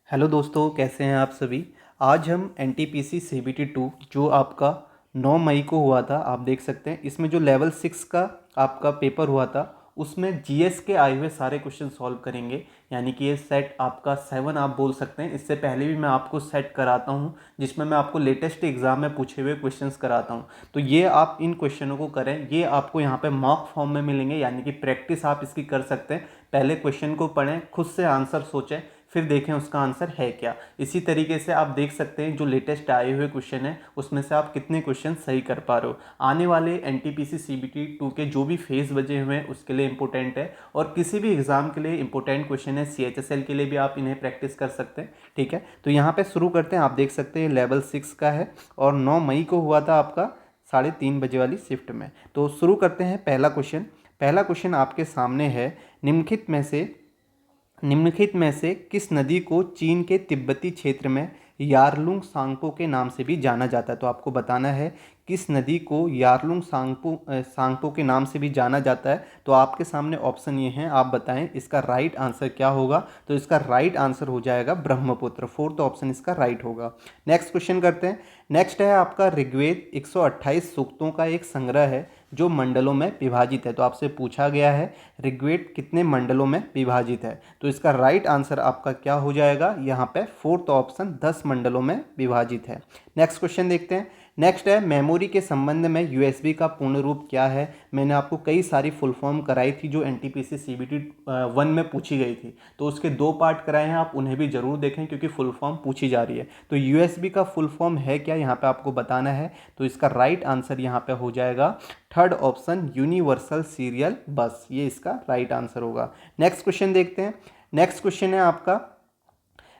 Hello दोस्तों, कैसे हैं आप सभी। आज हम NTPC CBT 2 जो आपका 9 मई को हुआ था, आप देख सकते हैं इसमें जो लेवल 6 का आपका पेपर हुआ था उसमें GS के आए हुए सारे क्वेश्चन सॉल्व करेंगे। यानी कि ये सेट आपका 7 आप बोल सकते हैं। इससे पहले भी मैं आपको सेट कराता हूँ जिसमें मैं आपको लेटेस्ट एग्जाम में पूछे हुए क्वेश्चंस कराता हूँ। तो ये आप इन क्वेश्चनों को करें, ये आपको यहाँ पे मॉक फॉर्म में मिलेंगे, यानी कि प्रैक्टिस आप इसकी कर सकते हैं। पहले क्वेश्चन को पढ़ें, खुद से आंसर सोचें, फिर देखें उसका आंसर है क्या। इसी तरीके से आप देख सकते हैं जो लेटेस्ट आए हुए क्वेश्चन है उसमें से आप कितने क्वेश्चन सही कर पा रहे हो। आने वाले NTPC CBT 2 के जो भी फेज बचे हुए हैं उसके लिए इंपॉर्टेंट है, और किसी भी एग्जाम के लिए इंपॉर्टेंट क्वेश्चन है। CHSL के लिए भी आप इन्हें प्रैक्टिस कर सकते हैं। ठीक है, तो यहाँ पे शुरू करते हैं। आप देख सकते हैं लेवल 6 का है और 9 मई को हुआ था आपका 3:30 बजे वाली शिफ्ट में। तो शुरू करते हैं। पहला क्वेश्चन आपके सामने है, निम्नलिखित में से किस नदी को चीन के तिब्बती क्षेत्र में यारलुंग सांगपो के नाम से भी जाना जाता है। तो आपको बताना है किस नदी को यारलुंग सांगपो के नाम से भी जाना जाता है। तो आपके सामने ऑप्शन ये हैं, आप बताएं इसका राइट आंसर क्या होगा। तो इसका राइट आंसर हो जाएगा ब्रह्मपुत्र। फोर्थ ऑप्शन इसका राइट होगा। नेक्स्ट क्वेश्चन करते हैं। नेक्स्ट है आपका ऋग्वेद 128 सूक्तों का एक संग्रह है जो मंडलों में विभाजित है। तो आपसे पूछा गया है ऋग्वेद कितने मंडलों में विभाजित है। तो इसका राइट आंसर आपका क्या हो जाएगा, यहाँ पे फोर्थ ऑप्शन 10 मंडलों में विभाजित है। नेक्स्ट क्वेश्चन देखते हैं। नेक्स्ट है, मेमोरी के संबंध में USB का पूर्ण रूप क्या है। मैंने आपको कई सारी फुल फॉर्म कराई थी जो NTPC CBT 1 में पूछी गई थी, तो उसके 2 पार्ट कराए हैं, आप उन्हें भी जरूर देखें क्योंकि फुल फॉर्म पूछी जा रही है। तो USB का फुल फॉर्म है क्या, यहाँ पे आपको बताना है। तो इसका राइट आंसर यहाँ पे हो जाएगा थर्ड ऑप्शन यूनिवर्सल सीरियल बस, ये इसका राइट आंसर होगा। नेक्स्ट क्वेश्चन देखते हैं। नेक्स्ट क्वेश्चन है आपका,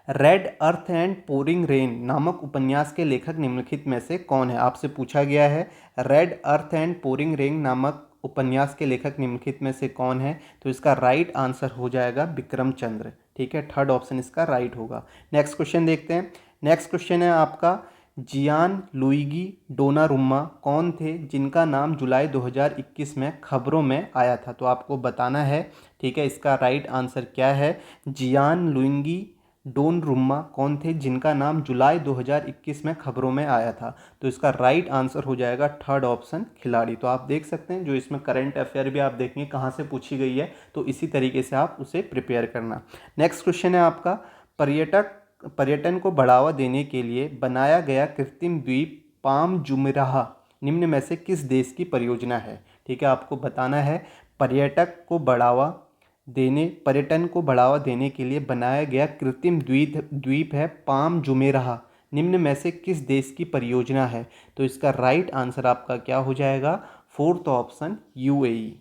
red earth and pouring rain नामक उपन्यास के लेखक निम्नलिखित में से कौन है। आपसे पूछा गया है red earth and pouring rain नामक उपन्यास के लेखक निम्नलिखित में से कौन है। तो इसका राइट आंसर हो जाएगा विक्रम चंद्र। ठीक है, थर्ड ऑप्शन इसका राइट होगा। नेक्स्ट क्वेश्चन देखते हैं। नेक्स्ट क्वेश्चन है आपका, जियान लुइगी डोनारुम्मा कौन थे जिनका नाम जुलाई 2021 में खबरों में आया था। तो आपको बताना है। ठीक है, इसका राइट आंसर क्या है। जियान लुइगी डोनारुम्मा कौन थे जिनका नाम जुलाई 2021 में खबरों में आया था। तो इसका राइट आंसर हो जाएगा थर्ड ऑप्शन खिलाड़ी। तो आप देख सकते हैं जो इसमें करंट अफेयर भी आप देखेंगे कहाँ से पूछी गई है, तो इसी तरीके से आप उसे प्रिपेयर करना। नेक्स्ट क्वेश्चन है आपका, पर्यटन को बढ़ावा देने के लिए बनाया गया कृत्रिम द्वीप पाम जुमेराह निम्न में से किस देश की परियोजना है। ठीक है, आपको बताना है पर्यटन को बढ़ावा देने के लिए बनाया गया कृत्रिम द्वीप है पाम जुमेराह, निम्न में से किस देश की परियोजना है। तो इसका राइट आंसर आपका क्या हो जाएगा, fourth option UAE।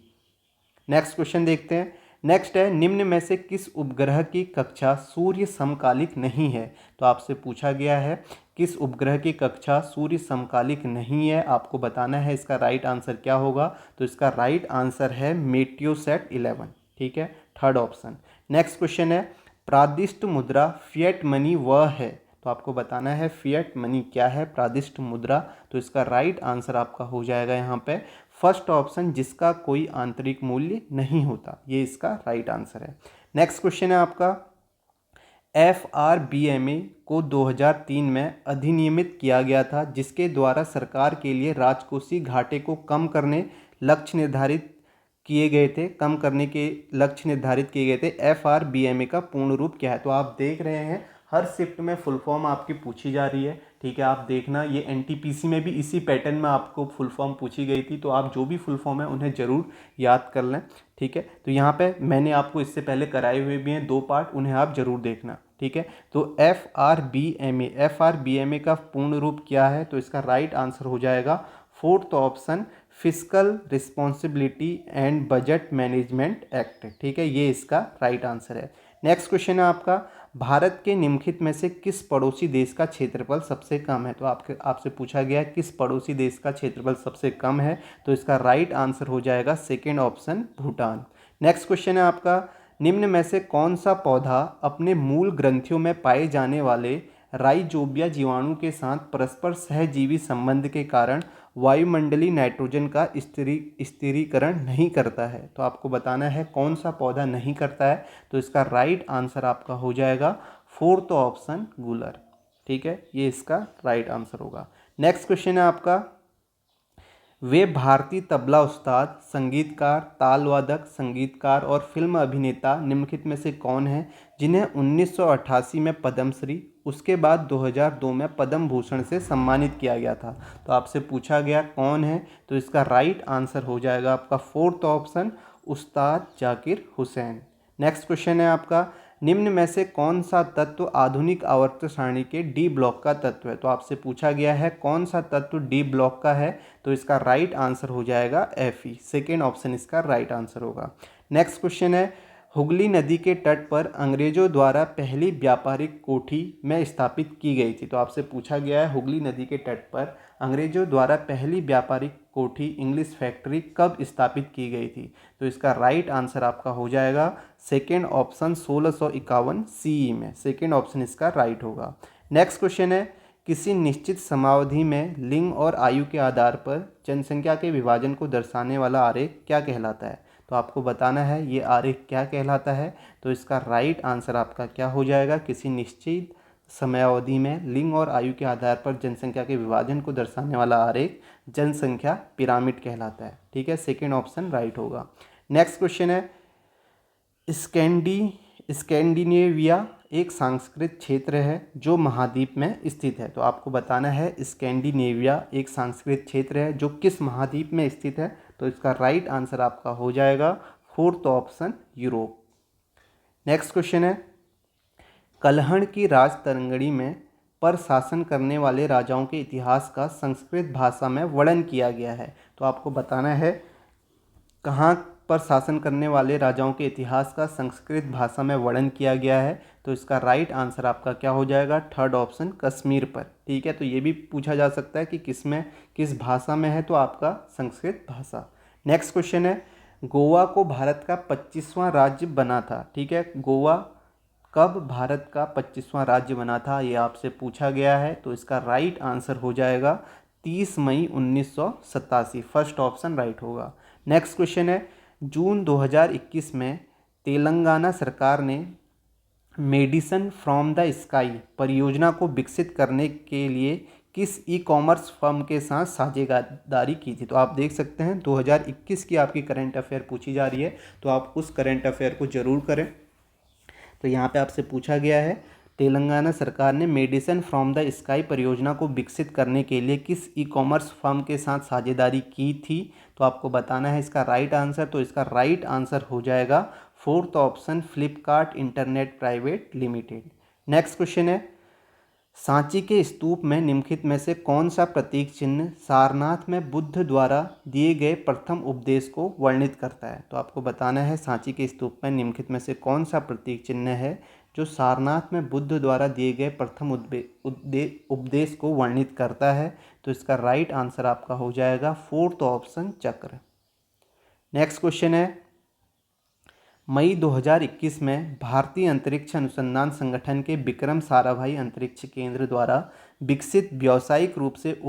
Next question देखते हैं। नेक्स्ट है, निम्न में से किस उपग्रह की कक्षा सूर्य समकालिक नहीं है। तो आपसे पूछा गया है किस उपग्रह की कक्षा सूर्य समकालिक नहीं है, आपको बताना है इसका राइट आंसर क्या होगा। तो इसका राइट आंसर है मेटियोसैट 11। ठीक है, थर्ड ऑप्शन। नेक्स्ट क्वेश्चन है, प्रादिष्ट मुद्रा फिएट मनी वह है। तो आपको बताना है फिएट मनी क्या है, प्रादिष्ट मुद्रा। तो इसका राइट आंसर आपका हो जाएगा यहाँ पे फर्स्ट ऑप्शन, जिसका कोई आंतरिक मूल्य नहीं होता, ये इसका राइट आंसर है। नेक्स्ट क्वेश्चन है आपका, FRBMA को 2003 में अधिनियमित किया गया था जिसके द्वारा सरकार के लिए राजकोषीय घाटे को कम करने के लक्ष्य निर्धारित किए गए थे। FRBMA का पूर्ण रूप क्या है। तो आप देख रहे हैं हर शिफ्ट में फुल फॉर्म आपकी पूछी जा रही है। ठीक है, आप देखना ये NTPC में भी इसी पैटर्न में आपको फुल फॉर्म पूछी गई थी, तो आप जो भी फुल फॉर्म है उन्हें ज़रूर याद कर लें। ठीक है, तो यहाँ पे मैंने आपको इससे पहले कराए हुए भी हैं 2 पार्ट, उन्हें आप ज़रूर देखना। ठीक है, तो FRBMA का पूर्ण रूप क्या है। तो इसका राइट आंसर हो जाएगा fourth option, fiscal responsibility and budget management act. ठीक है, ये इसका राइट आंसर है। नेक्स्ट क्वेश्चन है आपका, भारत के निम्नलिखित में से किस पड़ोसी देश का क्षेत्रफल सबसे कम है। तो आपसे पूछा गया है किस पड़ोसी देश का क्षेत्रफल सबसे कम है। तो इसका राइट आंसर हो जाएगा second option, Bhutan. Next question है आपका, निम्न में से कौन सा पौधा अपने मूल ग्रंथियों में पाए जाने वाले राइजोबिया जीवाणु के साथ परस्पर सहजीवी संबंध के कारण वायुमंडलीय नाइट्रोजन का स्थिरीकरण नहीं करता है। तो आपको बताना है कौन सा पौधा नहीं करता है। तो इसका राइट आंसर आपका हो जाएगा फोर्थ ऑप्शन गूलर। ठीक है, ये इसका राइट आंसर होगा। नेक्स्ट क्वेश्चन है आपका, वे भारतीय तबला उस्ताद, संगीतकार, ताल वादक, संगीतकार और फिल्म अभिनेता निम्नलिखित में से कौन है जिन्हें 1988 में पद्मश्री, उसके बाद 2002 में पद्म भूषण से सम्मानित किया गया था। तो आपसे पूछा गया कौन है, तो इसका राइट आंसर हो जाएगा आपका फोर्थ ऑप्शन उस्ताद जाकिर हुसैन। नेक्स्ट क्वेश्चन है आपका, निम्न में से कौन सा तत्व आधुनिक आवर्त सारणी के डी ब्लॉक का तत्व है। तो आपसे पूछा गया है कौन सा तत्व डी ब्लॉक का है, तो इसका राइट आंसर हो जाएगा Fe, सेकेंड ऑप्शन इसका राइट आंसर होगा। नेक्स्ट क्वेश्चन है, हुगली नदी के तट पर अंग्रेजों द्वारा पहली व्यापारिक कोठी में स्थापित की गई थी। तो आपसे पूछा गया है हुगली नदी के तट पर अंग्रेजों द्वारा पहली व्यापारिक कोठी इंग्लिश फैक्ट्री कब स्थापित की गई थी। तो इसका राइट आंसर आपका हो जाएगा सेकेंड ऑप्शन 1651 CE में, सेकेंड ऑप्शन इसका राइट होगा। नेक्स्ट क्वेश्चन है, किसी निश्चित समावधि में लिंग और आयु के आधार पर जनसंख्या के विभाजन को दर्शाने वाला आरेख क्या कहलाता है। तो आपको बताना है ये आरेख क्या कहलाता है। तो इसका राइट आंसर आपका क्या हो जाएगा, किसी निश्चित समयावधि में लिंग और आयु के आधार पर जनसंख्या के विभाजन को दर्शाने वाला आरेख जनसंख्या पिरामिड कहलाता है। ठीक है, सेकेंड ऑप्शन राइट होगा। नेक्स्ट क्वेश्चन है, स्कैंडिनेविया एक सांस्कृतिक क्षेत्र है जो महाद्वीप में स्थित है। तो आपको बताना है स्कैंडिनेविया एक सांस्कृतिक क्षेत्र है जो किस महाद्वीप में स्थित है। तो इसका राइट आंसर आपका हो जाएगा fourth option Europe. Next question है, कल्हण की राजतरंगिणी में पर शासन करने वाले राजाओं के इतिहास का संस्कृत भाषा में वर्णन किया गया है। तो आपको बताना है कहाँ पर शासन करने वाले राजाओं के इतिहास का संस्कृत भाषा में वर्णन किया गया है। तो इसका राइट आंसर आपका क्या हो जाएगा, थर्ड ऑप्शन कश्मीर पर। ठीक है, तो ये भी पूछा जा सकता है कि किस भाषा में है, तो आपका संस्कृत भाषा। नेक्स्ट क्वेश्चन है, गोवा को भारत का 25वां राज्य बना था। ठीक है, गोवा कब भारत का 25वां राज्य बना था, ये आपसे पूछा गया है। तो इसका राइट आंसर हो जाएगा 30 मई 1987, फर्स्ट ऑप्शन राइट होगा। नेक्स्ट क्वेश्चन है, जून 2021 में तेलंगाना सरकार ने मेडिसन फ्रॉम द स्काई परियोजना को विकसित करने के लिए किस ई कॉमर्स फर्म के साथ साझेदारी की थी। तो आप देख सकते हैं 2021 की आपकी करंट अफेयर पूछी जा रही है, तो आप उस करंट अफेयर को जरूर करें। तो यहाँ पे आपसे पूछा गया है तेलंगाना सरकार ने मेडिसन फ्रॉम द स्काई परियोजना को विकसित करने के लिए किस ई कॉमर्स फर्म के साथ साझेदारी की थी। तो आपको बताना है इसका राइट आंसर। तो इसका राइट आंसर हो जाएगा fourth option Flipkart internet private limited. Next question है, सांची के स्तूप में निम्नलिखित में से कौन सा प्रतीक चिन्ह सारनाथ में बुद्ध द्वारा दिए गए प्रथम उपदेश को वर्णित करता है। तो आपको बताना है सांची के स्तूप में निम्नलिखित में से कौन सा प्रतीक चिन्ह है जो सारनाथ में बुद्ध द्वारा दिए गए प्रथम उपदेश को वर्णित करता है। तो इसका राइट आंसर आपका हो जाएगा फोर्थ ऑप्शन चक्र। नेक्स्ट क्वेश्चन है, मई 2021 में भारतीय अंतरिक्ष अनुसंधान संगठन के विक्रम साराभाई अंतरिक्ष केंद्र द्वारा विकसित व्यावसायिक रूप से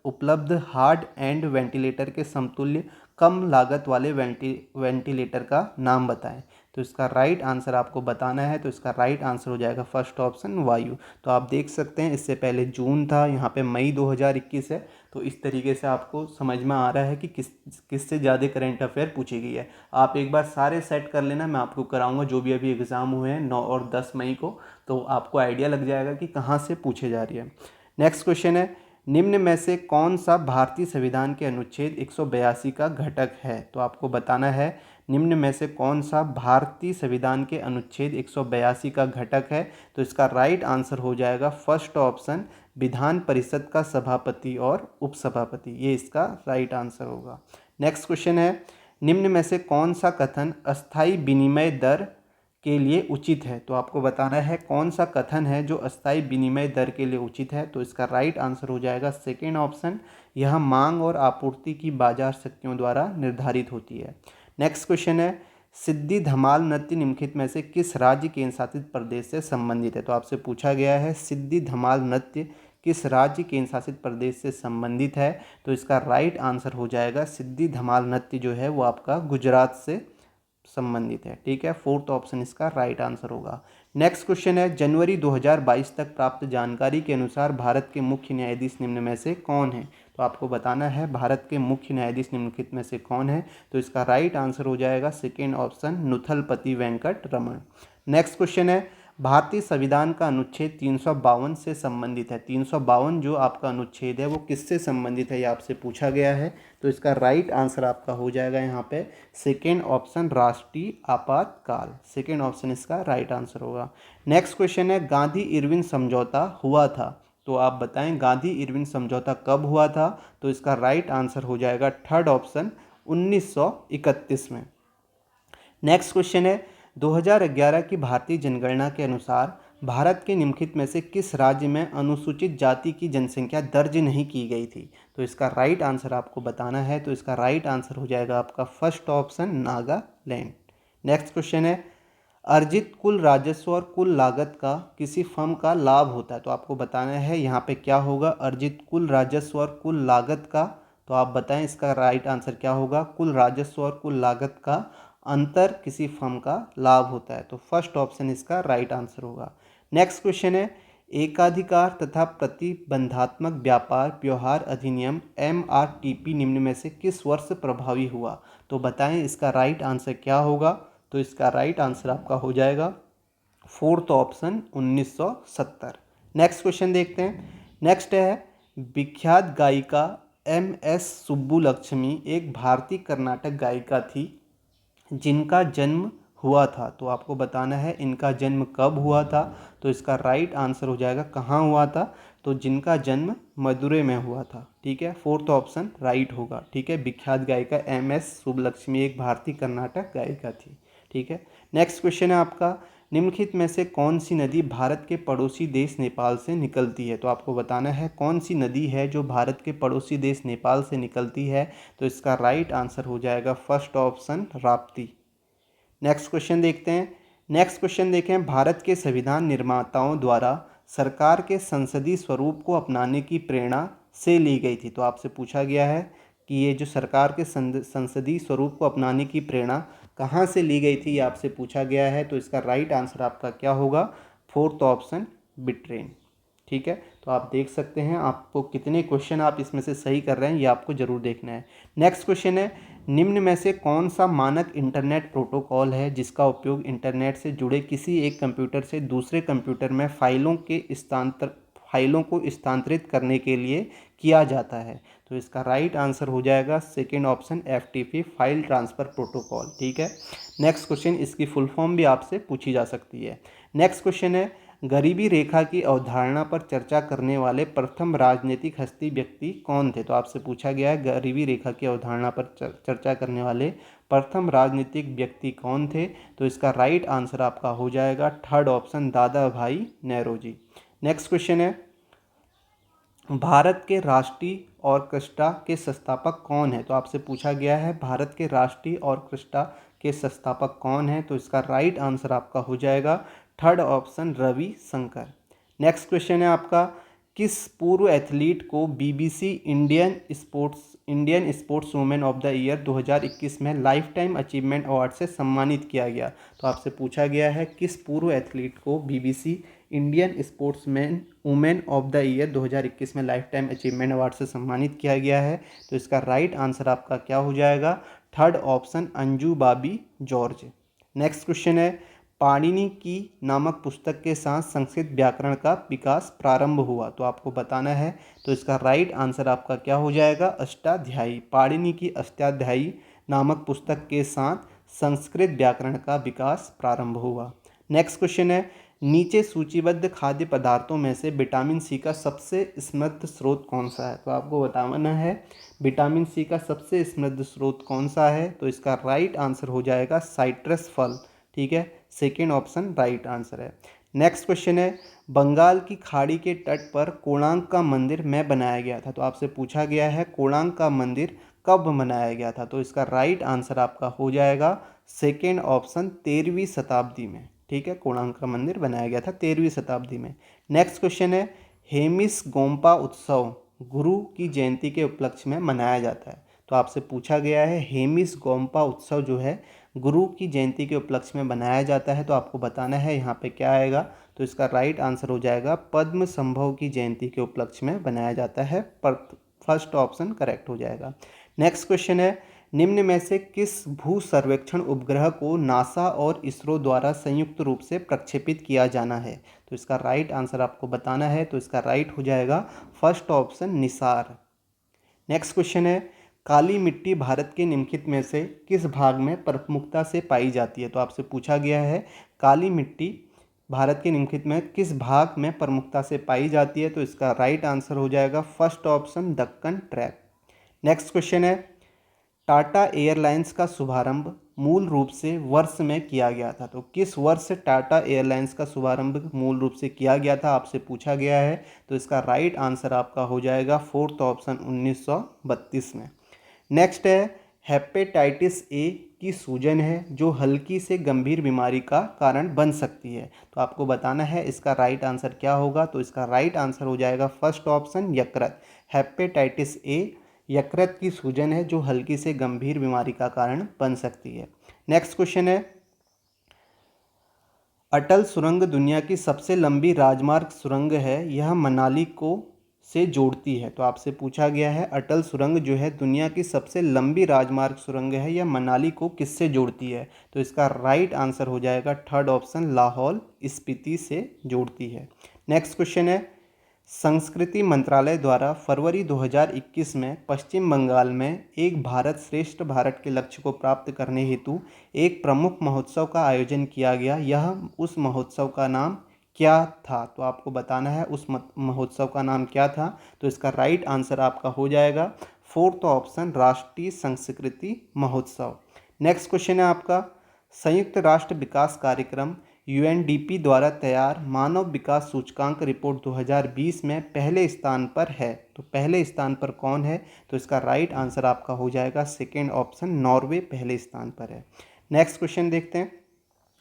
उपलब्ध हार्ड एंड वेंटिलेटर के समतुल्य कम लागत वाले वेंटिलेटर का नाम बताएं। तो इसका राइट आंसर आपको बताना है। तो इसका राइट आंसर हो जाएगा फर्स्ट ऑप्शन वायु। तो आप देख सकते हैं इससे पहले जून था, यहाँ पे मई 2021 है। तो इस तरीके से आपको समझ में आ रहा है कि किससे ज़्यादा करंट अफेयर पूछी गई है। आप एक बार सारे सेट कर लेना, मैं आपको कराऊंगा जो भी अभी एग्ज़ाम हुए हैं 9 और 10 मई को, तो आपको आइडिया लग जाएगा कि कहाँ से पूछे जा रही है। नेक्स्ट क्वेश्चन है, निम्न में से कौन सा भारतीय संविधान के अनुच्छेद 182 का घटक है। तो आपको बताना है निम्न में से कौन सा भारतीय संविधान के अनुच्छेद 182 का घटक है। तो इसका राइट आंसर हो जाएगा फर्स्ट ऑप्शन विधान परिषद का सभापति और उपसभापति, ये इसका राइट आंसर होगा। नेक्स्ट क्वेश्चन है, निम्न में से कौन सा कथन अस्थायी विनिमय दर के लिए उचित है। तो आपको बताना है कौन सा कथन है जो अस्थायी विनिमय दर के लिए उचित है। तो इसका राइट आंसर हो जाएगा सेकेंड ऑप्शन, यह मांग और आपूर्ति की बाजार शक्तियों द्वारा निर्धारित होती है। नेक्स्ट क्वेश्चन है, सिद्धि धमाल नृत्य निम्नलिखित में से किस राज्य केंद्र शासित प्रदेश से संबंधित है। तो आपसे पूछा गया है सिद्धि धमाल नृत्य किस राज्य केंद्र शासित प्रदेश से संबंधित है। तो इसका राइट आंसर हो जाएगा सिद्धि धमाल नृत्य जो है वो आपका गुजरात से संबंधित है। ठीक है, फोर्थ ऑप्शन इसका राइट आंसर होगा। नेक्स्ट क्वेश्चन है, जनवरी 2022 तक प्राप्त जानकारी के अनुसार भारत के मुख्य न्यायाधीश निम्न में से कौन है। तो आपको बताना है भारत के मुख्य न्यायाधीश निम्नलिखित में से कौन है। तो इसका राइट आंसर हो जाएगा second option, Nuthalapati Venkat Raman. Next question है, भारतीय संविधान का अनुच्छेद 352 से संबंधित है। 352 जो आपका अनुच्छेद है वो किससे संबंधित है, ये आपसे पूछा गया है। तो इसका राइट आंसर आपका हो जाएगा यहाँ पे सेकेंड ऑप्शन, राष्ट्रीय आपातकाल। सेकेंड ऑप्शन इसका राइट आंसर होगा। नेक्स्ट क्वेश्चन है, गांधी इरविन समझौता हुआ था। तो आप बताएं गांधी इरविन समझौता कब हुआ था। तो इसका राइट आंसर हो जाएगा थर्ड ऑप्शन, 1931 में। नेक्स्ट क्वेश्चन है, 2011 की भारतीय जनगणना के अनुसार भारत के निम्नलिखित में से किस राज्य में अनुसूचित जाति की जनसंख्या दर्ज नहीं की गई थी। तो इसका राइट आंसर आपको बताना है। तो इसका राइट आंसर हो जाएगा आपका first option, Nagaland. Next question है, अर्जित कुल राजस्व और कुल लागत का किसी फर्म का लाभ होता है। तो आपको बताना है यहाँ पे क्या होगा, अर्जित कुल राजस्व और कुल लागत का। तो आप बताएं इसका राइट आंसर क्या होगा, कुल राजस्व और कुल लागत का अंतर किसी फर्म का लाभ होता है। तो फर्स्ट ऑप्शन इसका राइट आंसर होगा। नेक्स्ट क्वेश्चन है, एकाधिकार तथा प्रतिबंधात्मक व्यापार व्यवहार अधिनियम MRTP निम्न में से किस वर्ष प्रभावी हुआ। तो बताएं इसका राइट आंसर क्या होगा। तो इसका राइट आंसर आपका हो जाएगा फोर्थ ऑप्शन, 1970। नेक्स्ट क्वेश्चन देखते हैं। नेक्स्ट है, विख्यात गायिका MS सुब्बुलक्ष्मी एक भारतीय कर्नाटक गायिका थी जिनका जन्म हुआ था। तो आपको बताना है इनका जन्म कब हुआ था। तो इसका राइट आंसर हो जाएगा कहाँ हुआ था। तो जिनका जन्म मदुरै में हुआ था। ठीक है, फोर्थ ऑप्शन राइट होगा। ठीक है, विख्यात गायिका MS सुब्बुलक्ष्मी एक भारतीय कर्नाटक गायिका थी। ठीक है, नेक्स्ट क्वेश्चन है आपका, निम्नलिखित में से कौन सी नदी भारत के पड़ोसी देश नेपाल से निकलती है। तो आपको बताना है कौन सी नदी है जो भारत के पड़ोसी देश नेपाल से निकलती है। तो इसका राइट आंसर हो जाएगा first option, Rapti. Next question देखते हैं। नेक्स्ट क्वेश्चन देखें, भारत के संविधान निर्माताओं द्वारा सरकार के संसदीय स्वरूप को अपनाने की प्रेरणा से ली गई थी। तो आपसे पूछा गया है कि ये जो सरकार के संसदीय स्वरूप को अपनाने की प्रेरणा कहाँ से ली गई थी, ये आपसे पूछा गया है। तो इसका राइट आंसर आपका क्या होगा, फोर्थ ऑप्शन, ब्रिटेन। ठीक है, तो आप देख सकते हैं आपको कितने क्वेश्चन आप इसमें से सही कर रहे हैं, ये आपको जरूर देखना है। नेक्स्ट क्वेश्चन है, निम्न में से कौन सा मानक इंटरनेट प्रोटोकॉल है जिसका उपयोग इंटरनेट से जुड़े किसी एक कंप्यूटर से दूसरे कंप्यूटर में फाइलों को स्थानांतरित करने के लिए किया जाता है। तो इसका राइट आंसर हो जाएगा second option, FTP file transfer protocol. ठीक है, नेक्स्ट क्वेश्चन, इसकी फुल फॉर्म भी आपसे पूछी जा सकती है। नेक्स्ट क्वेश्चन है, गरीबी रेखा की अवधारणा पर चर्चा करने वाले प्रथम राजनीतिक हस्ती व्यक्ति कौन थे। तो आपसे पूछा गया है गरीबी रेखा की अवधारणा पर चर्चा करने वाले प्रथम राजनीतिक व्यक्ति कौन थे। तो इसका राइट आंसर आपका हो जाएगा थर्ड ऑप्शन, दादा भाई नौरोजी। नेक्स्ट क्वेश्चन है, भारत के राष्ट्रीय ऑर्केस्ट्रा के संस्थापक कौन है। तो आपसे पूछा गया है भारत के राष्ट्रीय ऑर्केस्ट्रा के संस्थापक कौन है। तो इसका राइट आंसर आपका हो जाएगा third option, Ravi Shankar. Next question है आपका, किस पूर्व एथलीट को BBC Indian sports women of the year 2021 में लाइफ टाइम अचीवमेंट अवार्ड से सम्मानित किया गया। तो आपसे पूछा गया है किस पूर्व एथलीट को BBC Indian sportsman women of the year 2021 में लाइफ टाइम अचीवमेंट अवार्ड से सम्मानित किया गया है। तो इसका राइट आंसर आपका क्या हो जाएगा, थर्ड ऑप्शन, अंजू बाबी जॉर्ज। नेक्स्ट क्वेश्चन है, पाणिनि की नामक पुस्तक के साथ संस्कृत व्याकरण का विकास प्रारंभ हुआ। तो आपको बताना है। तो इसका राइट आंसर आपका क्या हो जाएगा, अष्टाध्यायी। पाणिनि की अष्टाध्यायी नामक पुस्तक के साथ संस्कृत व्याकरण का विकास प्रारंभ हुआ। नेक्स्ट क्वेश्चन है, नीचे सूचीबद्ध खाद्य पदार्थों में से विटामिन सी का सबसे समृद्ध स्रोत कौन सा है। तो आपको बताना है विटामिन सी का सबसे समृद्ध स्रोत कौन सा है। तो इसका राइट आंसर हो जाएगा साइट्रस फल। ठीक है, सेकेंड ऑप्शन राइट आंसर है। नेक्स्ट क्वेश्चन है, बंगाल की खाड़ी के तट पर कोणार्क का मंदिर में बनाया गया था। तो आपसे पूछा गया है कोणार्क का मंदिर कब बनाया गया था। तो इसका राइट आंसर आपका हो जाएगा सेकेंड ऑप्शन, 13वीं शताब्दी में। ठीक है, कोणार्क का मंदिर बनाया गया था 13वीं शताब्दी में। नेक्स्ट क्वेश्चन है, हेमिस गोम्पा उत्सव गुरु की जयंती के उपलक्ष्य में मनाया जाता है। तो आपसे पूछा गया है हेमिस गोम्पा उत्सव जो है गुरु की जयंती के उपलक्ष्य में बनाया जाता है? तो आपको बताना है यहाँ पे क्या आएगा। तो इसका राइट आंसर हो जाएगा पद्म संभव की जयंती के उपलक्ष्य में बनाया जाता है। पर फर्स्ट ऑप्शन करेक्ट हो जाएगा। नेक्स्ट क्वेश्चन है, निम्न में से किस भू सर्वेक्षण उपग्रह को नासा और इसरो द्वारा संयुक्त रूप से प्रक्षेपित किया जाना है? तो इसका राइट आंसर आपको बताना है। तो इसका राइट हो जाएगा first option Nisar. Next question है, काली मिट्टी भारत के निम्नलिखित में से किस भाग में प्रमुखता से पाई जाती है? तो आपसे पूछा गया है काली मिट्टी भारत के निम्नलिखित में किस भाग में प्रमुखता से पाई जाती है? तो इसका राइट आंसर हो जाएगा first option Deccan trap. Next question है, टाटा एयरलाइंस का शुभारंभ मूल रूप से वर्ष में किया गया था? तो किस वर्ष टाटा एयरलाइंस का शुभारंभ मूल रूप से किया गया था, आपसे पूछा गया है। तो इसका राइट आंसर आपका हो जाएगा फोर्थ ऑप्शन 1932 में। नेक्स्ट है, हेपेटाइटिस ए की सूजन है जो हल्की से गंभीर बीमारी का कारण बन सकती है? तो आपको बताना है इसका राइट आंसर क्या होगा। तो इसका राइट आंसर हो जाएगा फर्स्ट ऑप्शन यकृत। हेपेटाइटिस ए यकृत की सूजन है जो हल्की से गंभीर बीमारी का कारण बन सकती है। नेक्स्ट क्वेश्चन है, अटल सुरंग दुनिया की सबसे लंबी राजमार्ग सुरंग है, यह मनाली को से जोड़ती है? तो आपसे पूछा गया है अटल सुरंग जो है दुनिया की सबसे लंबी राजमार्ग सुरंग है, यह मनाली को किससे जोड़ती है? तो इसका राइट आंसर हो जाएगा थर्ड ऑप्शन लाहौल स्पीति से जोड़ती है। नेक्स्ट क्वेश्चन है, संस्कृति मंत्रालय द्वारा फरवरी 2021 में पश्चिम बंगाल में एक भारत श्रेष्ठ भारत के लक्ष्य को प्राप्त करने हेतु एक प्रमुख महोत्सव का आयोजन किया गया, यह उस महोत्सव का नाम क्या था? तो आपको बताना है उस महोत्सव का नाम क्या था। तो इसका राइट आंसर आपका हो जाएगा फोर्थ ऑप्शन राष्ट्रीय संस्कृति महोत्सव। नेक्स्ट क्वेश्चन है आपका, संयुक्त राष्ट्र विकास कार्यक्रम यूएनडीपी द्वारा तैयार मानव विकास सूचकांक रिपोर्ट 2020 में पहले स्थान पर है? तो पहले स्थान पर कौन है? तो इसका राइट आंसर आपका हो जाएगा सेकेंड ऑप्शन नॉर्वे पहले स्थान पर है। नेक्स्ट क्वेश्चन देखते हैं,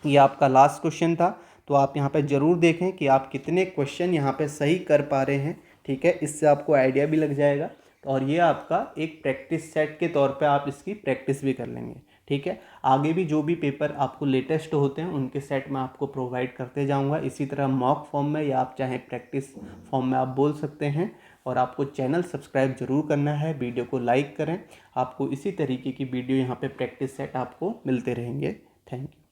ये आपका लास्ट क्वेश्चन था। तो आप यहाँ पे ज़रूर देखें कि आप कितने क्वेश्चन यहाँ पे सही कर पा रहे हैं, ठीक है, इससे आपको आइडिया भी लग जाएगा और ये आपका एक प्रैक्टिस सेट के तौर पे आप इसकी प्रैक्टिस भी कर लेंगे, ठीक है। आगे भी जो भी पेपर आपको लेटेस्ट होते हैं उनके सेट मैं आपको प्रोवाइड करते जाऊंगा, इसी तरह मॉक फॉर्म में या आप चाहे प्रैक्टिस फॉर्म में आप बोल सकते हैं। और आपको चैनल सब्सक्राइब जरूर करना है, वीडियो को लाइक करें, आपको इसी तरीके की वीडियो यहाँ पे प्रैक्टिस सेट आपको मिलते रहेंगे। Thank you.